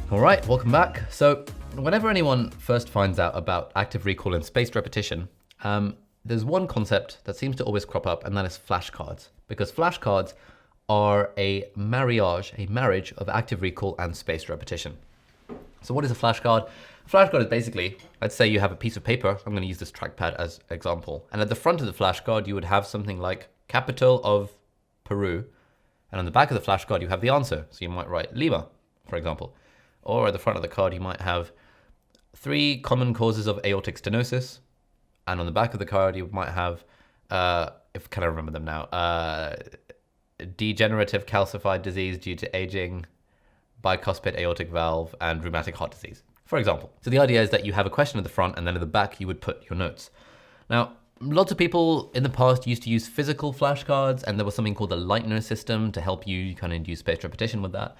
All right, welcome back. So whenever anyone first finds out about active recall and spaced repetition, there's one concept that seems to always crop up, and that is flashcards. Because flashcards are a marriage of active recall and spaced repetition. So what is a flashcard? A flashcard is basically, let's say you have a piece of paper. I'm going to use this trackpad as example. And at the front of the flashcard, you would have something like capital of Peru. And on the back of the flashcard, you have the answer. So you might write Lima, for example. Or at the front of the card, you might have 3 common causes of aortic stenosis. And on the back of the card, you might have, can I remember them now? Degenerative calcified disease due to aging, bicuspid aortic valve, and rheumatic heart disease, for example. So the idea is that you have a question at the front, and then at the back, you would put your notes. Now, lots of people in the past used to use physical flashcards, and there was something called the Lightner system to help you kind of induce spaced repetition with that.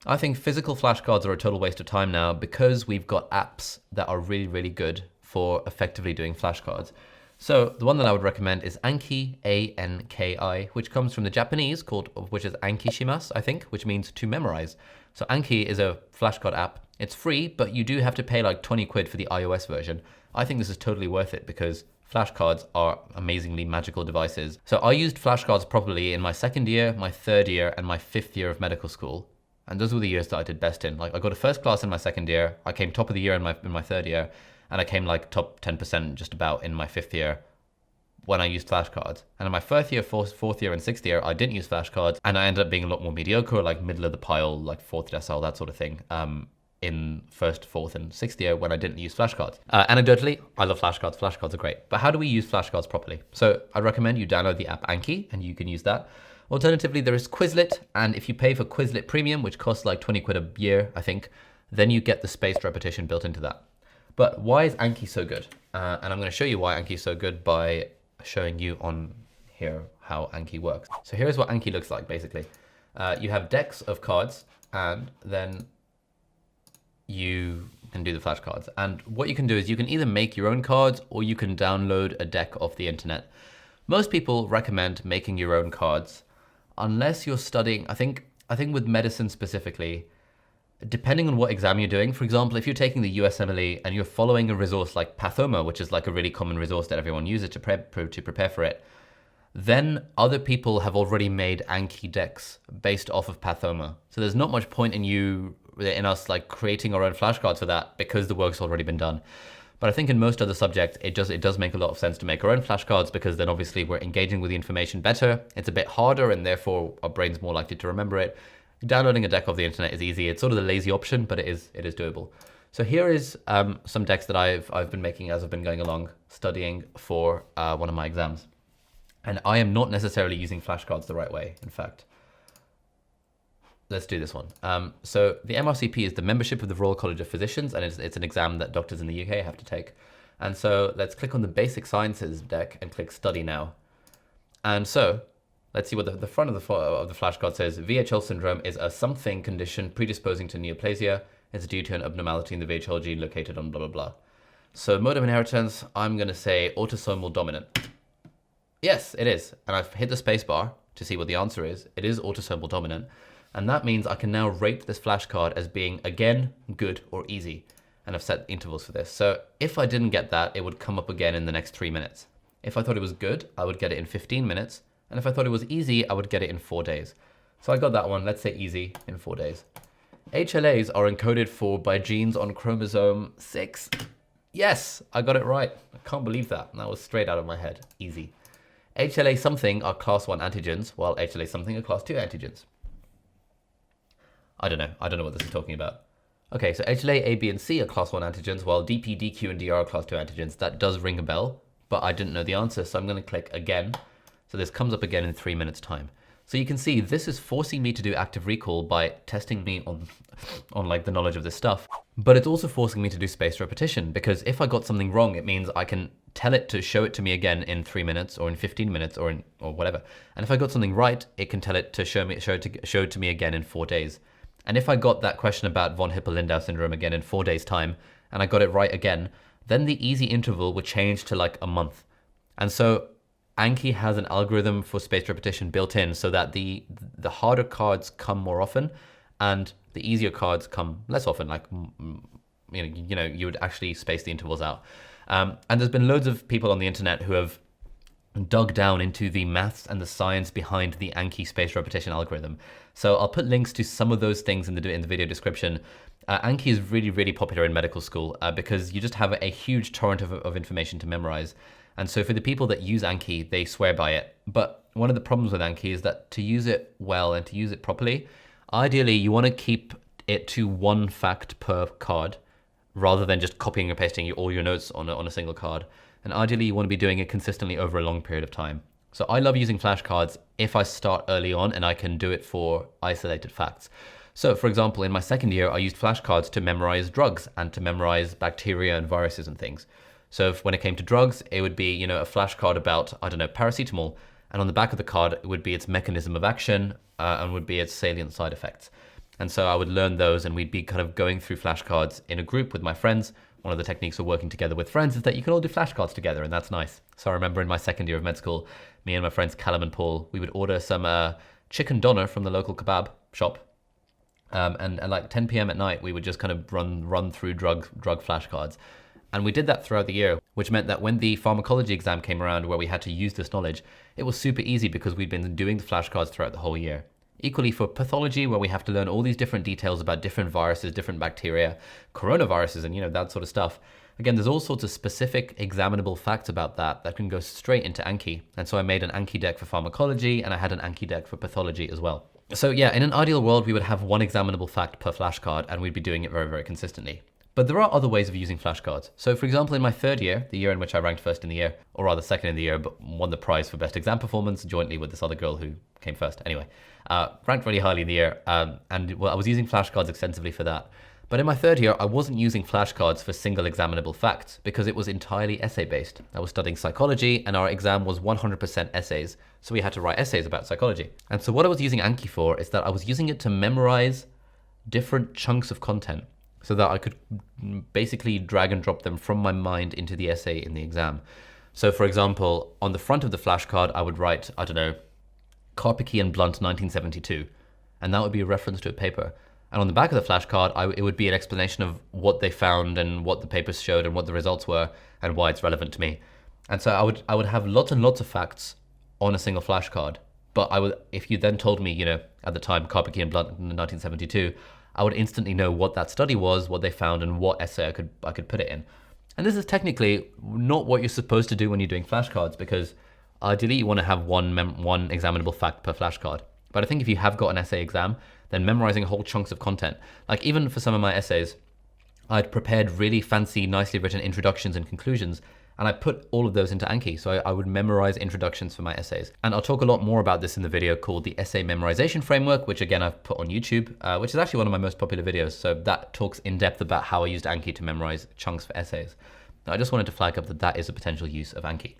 I think physical flashcards are a total waste of time now because we've got apps that are really, really good for effectively doing flashcards. So the one that I would recommend is Anki, A-N-K-I, which comes from the Japanese, which is Ankishimasu, I think, which means to memorize. So Anki is a flashcard app. It's free, but you do have to pay like 20 quid for the iOS version. I think this is totally worth it because flashcards are amazingly magical devices. So I used flashcards properly in my 2nd year, my 3rd year, and my 5th year of medical school. And those were the years that I did best in. Like I got a first class in my 2nd year, I came top of the year in my 3rd year, and I came like top 10% just about in my 5th year when I used flashcards. And in my 1st year, 4th year, and 6th year, I didn't use flashcards, and I ended up being a lot more mediocre, like middle of the pile, like 4th decile, that sort of thing, in 1st, 4th, and 6th year when I didn't use flashcards. Anecdotally, I love flashcards. Flashcards are great. But how do we use flashcards properly? So I recommend you download the app Anki, and you can use that. Alternatively, there is Quizlet, and if you pay for Quizlet Premium, which costs like 20 quid a year, I think, then you get the spaced repetition built into that. But why is Anki so good? And I'm going to show you why Anki is so good by showing you on here how Anki works. So here's what Anki looks like, basically. You have decks of cards, and then you can do the flashcards. And what you can do is you can either make your own cards or you can download a deck off the internet. Most people recommend making your own cards unless you're studying. I think with medicine specifically, depending on what exam you're doing. For example, if you're taking the USMLE and you're following a resource like Pathoma, which is like a really common resource that everyone uses to prepare for it, then other people have already made Anki decks based off of Pathoma. So there's not much point in us like creating our own flashcards for that because the work's already been done. But I think in most other subjects, it does make a lot of sense to make our own flashcards because then obviously we're engaging with the information better. It's a bit harder and therefore our brain's more likely to remember it. Downloading a deck off the internet is easy. It's sort of the lazy option, but it is doable. So here is some decks that I've been making as I've been going along studying for one of my exams. And I am not necessarily using flashcards the right way, in fact. Let's do this one. So the MRCP is the membership of the Royal College of Physicians, and it's an exam that doctors in the UK have to take. And so let's click on the Basic Sciences deck and click Study Now. And so let's see what the front of the flashcard says. VHL syndrome is a something condition predisposing to neoplasia. It's due to an abnormality in the VHL gene located on blah, blah, blah. So mode of inheritance, I'm going to say autosomal dominant. Yes, it is. And I've hit the space bar to see what the answer is. It is autosomal dominant. And that means I can now rate this flashcard as being, again, good or easy. And I've set intervals for this. So if I didn't get that, it would come up again in the next 3 minutes. If I thought it was good, I would get it in 15 minutes. And if I thought it was easy, I would get it in 4 days. So I got that one, let's say easy, in 4 days. HLAs are encoded for by genes on chromosome 6. Yes, I got it right. I can't believe that. That was straight out of my head. Easy. HLA something are class 1 antigens, while HLA something are class 2 antigens. I don't know what this is talking about. Okay, so HLA, A, B, and C are class 1 antigens, while DP, DQ, and DR are class 2 antigens. That does ring a bell, but I didn't know the answer, so I'm going to click again. So this comes up again in 3 minutes time. So you can see this is forcing me to do active recall by testing me on like the knowledge of this stuff. But it's also forcing me to do spaced repetition, because if I got something wrong, it means I can tell it to show it to me again in 3 minutes or in 15 minutes or whatever. And if I got something right, it can tell it to show it to me again in 4 days. And if I got that question about von Hippel-Lindau syndrome again in 4 days time, and I got it right again, then the easy interval would change to like a month. And so Anki has an algorithm for spaced repetition built in so that the harder cards come more often and the easier cards come less often, like, you would actually space the intervals out. And there's been loads of people on the internet who have dug down into the maths and the science behind the Anki spaced repetition algorithm. So I'll put links to some of those things in the video description. Anki is really, really popular in medical school because you just have a huge torrent of information to memorize. And so for the people that use Anki, they swear by it. But one of the problems with Anki is that to use it well and to use it properly, ideally you want to keep it to one fact per card rather than just copying and pasting all your notes on a single card. And ideally you want to be doing it consistently over a long period of time. So I love using flashcards if I start early on and I can do it for isolated facts. So for example, in my second year, I used flashcards to memorize drugs and to memorize bacteria and viruses and things. So when it came to drugs, it would be, a flashcard about, paracetamol. And on the back of the card, it would be its mechanism of action and would be its salient side effects. And so I would learn those and we'd be kind of going through flashcards in a group with my friends. One of the techniques of working together with friends is that you can all do flashcards together, and that's nice. So I remember in my second year of med school, me and my friends Callum and Paul, we would order some chicken doner from the local kebab shop. And like 10 p.m. at night, we would just kind of run through drug flashcards. And we did that throughout the year, which meant that when the pharmacology exam came around where we had to use this knowledge, it was super easy because we'd been doing the flashcards throughout the whole year. Equally for pathology, where we have to learn all these different details about different viruses, different bacteria, coronaviruses, and that sort of stuff. Again, there's all sorts of specific examinable facts about that can go straight into Anki. And so I made an Anki deck for pharmacology and I had an Anki deck for pathology as well. So yeah, in an ideal world, we would have one examinable fact per flashcard and we'd be doing it very, very consistently. But there are other ways of using flashcards. So for example, in my third year, the year in which I ranked first in the year, or rather second in the year, but won the prize for best exam performance jointly with this other girl who came first. Anyway, ranked really highly in the year. I was using flashcards extensively for that. But in my third year, I wasn't using flashcards for single examinable facts because it was entirely essay-based. I was studying psychology and our exam was 100% essays. So we had to write essays about psychology. And so what I was using Anki for is that I was using it to memorize different chunks of content so that I could basically drag and drop them from my mind into the essay in the exam. So for example, on the front of the flashcard, I would write, Karpicki and Blunt 1972. And that would be a reference to a paper. And on the back of the flashcard, it would be an explanation of what they found and what the papers showed and what the results were and why it's relevant to me. And so I would have lots and lots of facts on a single flashcard. But if you then told me, at the time, Karpicki and Blunt in 1972, I would instantly know what that study was, what they found, and what essay I could put it in. And this is technically not what you're supposed to do when you're doing flashcards, because ideally you want to have one examinable fact per flashcard. But I think if you have got an essay exam, then memorizing whole chunks of content, like even for some of my essays, I'd prepared really fancy, nicely written introductions and conclusions, and I put all of those into Anki. So I would memorize introductions for my essays. And I'll talk a lot more about this in the video called the Essay Memorization Framework, which again, I've put on YouTube, which is actually one of my most popular videos. So that talks in depth about how I used Anki to memorize chunks for essays. Now, I just wanted to flag up that is a potential use of Anki.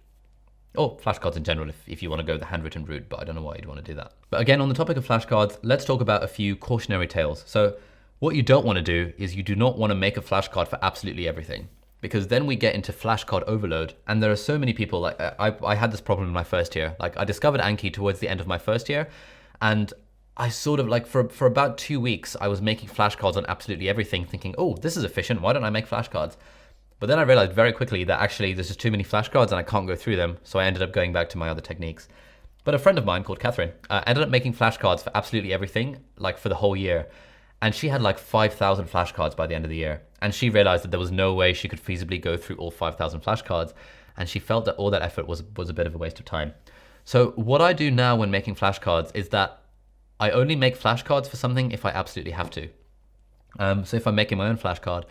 Or flashcards in general, if you want to go the handwritten route, but I don't know why you'd want to do that. But again, on the topic of flashcards, let's talk about a few cautionary tales. So what you don't want to do is you do not want to make a flashcard for absolutely everything, because then we get into flashcard overload. And there are so many people, like I had this problem in my first year. Like I discovered Anki towards the end of my first year, and I sort of like for about 2 weeks, I was making flashcards on absolutely everything thinking, oh, this is efficient. Why don't I make flashcards? But then I realized very quickly that actually there's just too many flashcards and I can't go through them. So I ended up going back to my other techniques. But a friend of mine called Catherine ended up making flashcards for absolutely everything, like for the whole year. And she had like 5,000 flashcards by the end of the year. And she realized that there was no way she could feasibly go through all 5,000 flashcards. And she felt that all that effort was a bit of a waste of time. So what I do now when making flashcards is that I only make flashcards for something if I absolutely have to. So if I'm making my own flashcard,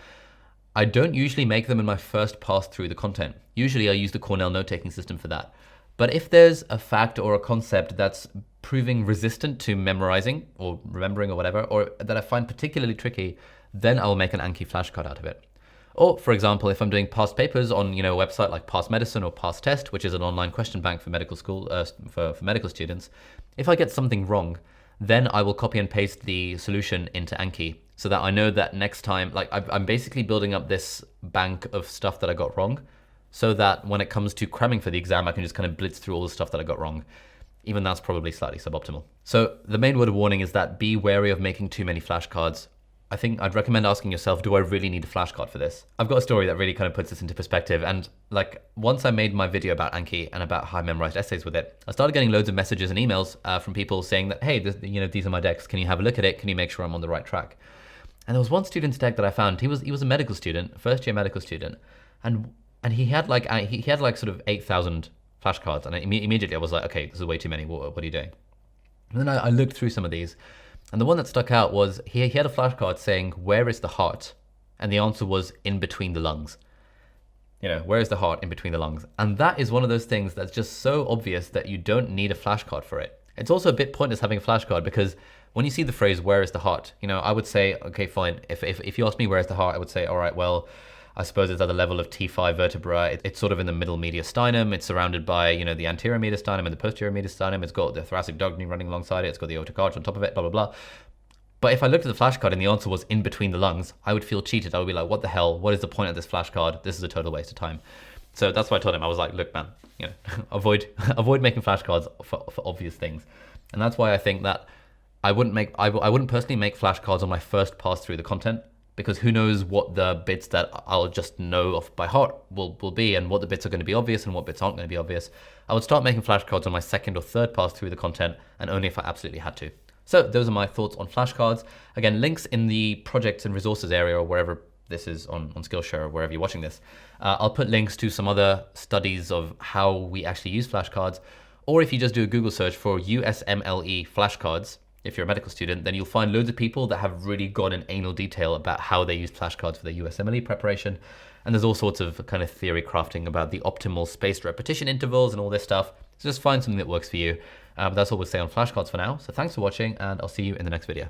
I don't usually make them in my first pass through the content. Usually I use the Cornell note-taking system for that. But if there's a fact or a concept that's proving resistant to memorizing or remembering or whatever, or that I find particularly tricky, then I'll make an Anki flashcard out of it. Or for example, if I'm doing past papers on a website like Past Medicine or Past Test, which is an online question bank for medical school, for medical students, if I get something wrong, then I will copy and paste the solution into Anki so that I know that next time, like I'm basically building up this bank of stuff that I got wrong so that when it comes to cramming for the exam, I can just kind of blitz through all the stuff that I got wrong. Even that's probably slightly suboptimal. So the main word of warning is that be wary of making too many flashcards. I think I'd recommend asking yourself, do I really need a flashcard for this? I've got a story that really kind of puts this into perspective. And like, once I made my video about Anki and about how I memorized essays with it, I started getting loads of messages and emails from people saying that, hey, these are my decks. Can you have a look at it? Can you make sure I'm on the right track? And there was one student's deck that I found. He was a medical student, first year medical student, and he had like sort of 8,000 flashcards. And immediately I was like, okay, this is way too many. What are you doing? And then I looked through some of these. And the one that stuck out was he had a flashcard saying, where is the heart? And the answer was in between the lungs. Where is the heart in between the lungs? And that is one of those things that's just so obvious that you don't need a flashcard for it. It's also a bit pointless having a flashcard because when you see the phrase, where is the heart? I would say, okay, fine. If you ask me where is the heart, I would say, all right, well, I suppose it's at the level of T5 vertebra. It's sort of in the middle mediastinum. It's surrounded by, the anterior mediastinum and the posterior mediastinum. It's got the thoracic dogony running alongside it. It's got the aortic arch on top of it, blah, blah, blah. But if I looked at the flashcard and the answer was in between the lungs, I would feel cheated. I would be like, what the hell? What is the point of this flashcard? This is a total waste of time. So that's why I told him. I was like, look, man, avoid making flashcards for obvious things. And that's why I think that I wouldn't personally make flashcards on my first pass through the content, because who knows what the bits that I'll just know off by heart will be, and what the bits are going to be obvious and what bits aren't going to be obvious. I would start making flashcards on my second or third pass through the content, and only if I absolutely had to. So those are my thoughts on flashcards. Again, links in the projects and resources area, or wherever this is on Skillshare, or wherever you're watching this. I'll put links to some other studies of how we actually use flashcards, or if you just do a Google search for USMLE flashcards, if you're a medical student, then you'll find loads of people that have really gone in anal detail about how they use flashcards for their USMLE preparation. And there's all sorts of kind of theory crafting about the optimal spaced repetition intervals and all this stuff. So just find something that works for you. But that's all we'll say on flashcards for now. So thanks for watching, and I'll see you in the next video.